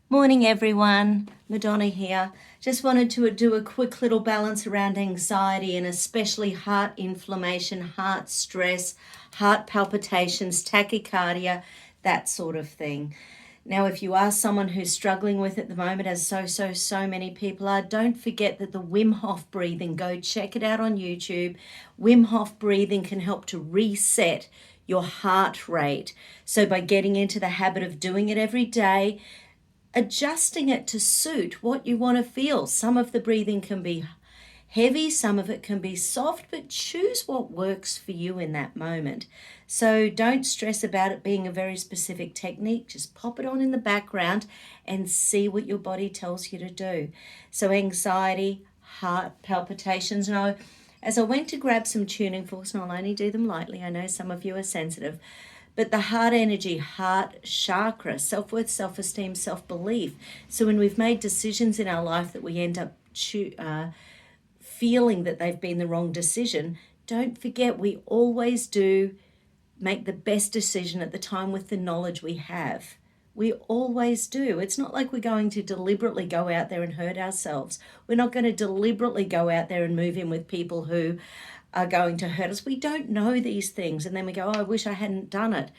Morning everyone, Madonna here. Just wanted to do a quick little balance around anxiety and especially heart inflammation, heart stress, heart palpitations, tachycardia, that sort of thing. Now, if you are someone who's struggling with it at the moment, as so many people are, don't forget that the Wim Hof breathing, go check it out on YouTube. Wim Hof breathing can help to reset your heart rate. So by getting into the habit of doing it every day, adjusting it to suit what you want to feel. Some of the breathing can be heavy, some of it can be soft, but choose what works for you in that moment. So don't stress about it being a very specific technique. Just pop it on in the background and see what your body tells you to do. So anxiety, heart palpitations. Now, as I went to grab some tuning forks, and I'll only do them lightly, I know some of you are sensitive, but the heart energy, heart chakra, self-worth, self-esteem, self-belief. So when we've made decisions in our life that we end up feeling that they've been the wrong decision, don't forget we always do make the best decision at the time with the knowledge we have. We always do. It's not like we're going to deliberately go out there and hurt ourselves. We're not going to deliberately go out there and move in with people who are going to hurt us. We don't know these things. And then we go, oh, I wish I hadn't done it.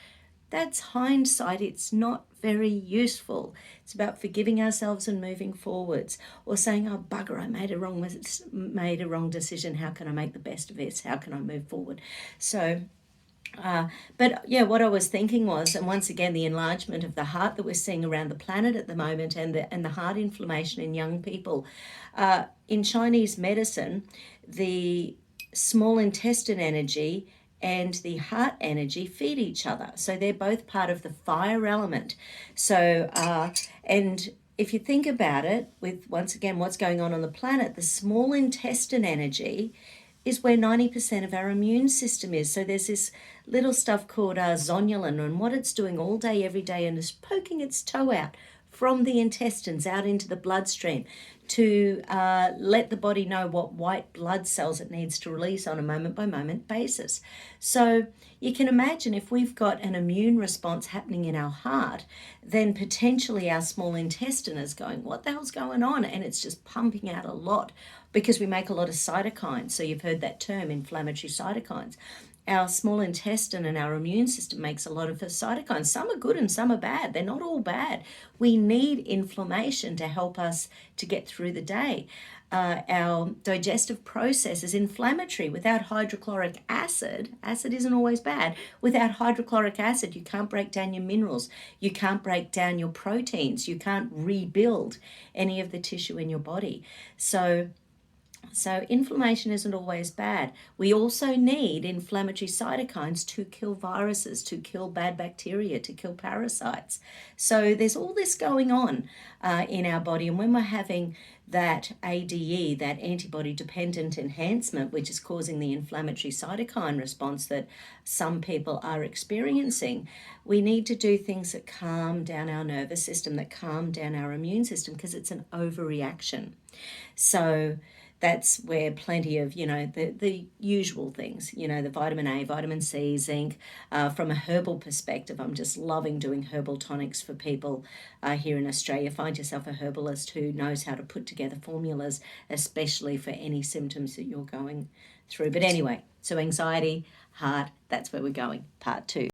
That's hindsight. It's not very useful. It's about forgiving ourselves and moving forwards, or saying, oh, bugger, I made a wrong decision. How can I make the best of this? How can I move forward? So but yeah, what I was thinking was, and once again, the enlargement of the heart that we're seeing around the planet at the moment, and the heart inflammation in young people. In Chinese medicine, the small intestine energy and the heart energy feed each other, so they're both part of the fire element. So and if you think about it, with once again what's going on the planet, the small intestine energy is where 90% of our immune system is. So there's this little stuff called zonulin, and what it's doing all day, every day, and is poking its toe out from the intestines out into the bloodstream to let the body know what white blood cells it needs to release on a moment-by-moment basis. So you can imagine if we've got an immune response happening in our heart, then potentially our small intestine is going, what the hell's going on? And it's just pumping out a lot because we make a lot of cytokines. So you've heard that term, inflammatory cytokines. Our small intestine and our immune system makes a lot of cytokines. Some are good and some are bad. They're not all bad. We need inflammation to help us to get through the day. Our digestive process is inflammatory. Without hydrochloric acid isn't always bad. Without hydrochloric acid, you can't break down your minerals. You can't break down your proteins. You can't rebuild any of the tissue in your body. So inflammation isn't always bad. We also need inflammatory cytokines to kill viruses, to kill bad bacteria, to kill parasites. So there's all this going on in our body. And when we're having that ADE, that antibody-dependent enhancement, which is causing the inflammatory cytokine response that some people are experiencing, we need to do things that calm down our nervous system, that calm down our immune system, because it's an overreaction. So that's where plenty of, the usual things, the vitamin A, vitamin C, zinc. From a herbal perspective, I'm just loving doing herbal tonics for people here in Australia. Find yourself a herbalist who knows how to put together formulas, especially for any symptoms that you're going through. But anyway, so anxiety, heart, that's where we're going, part 2.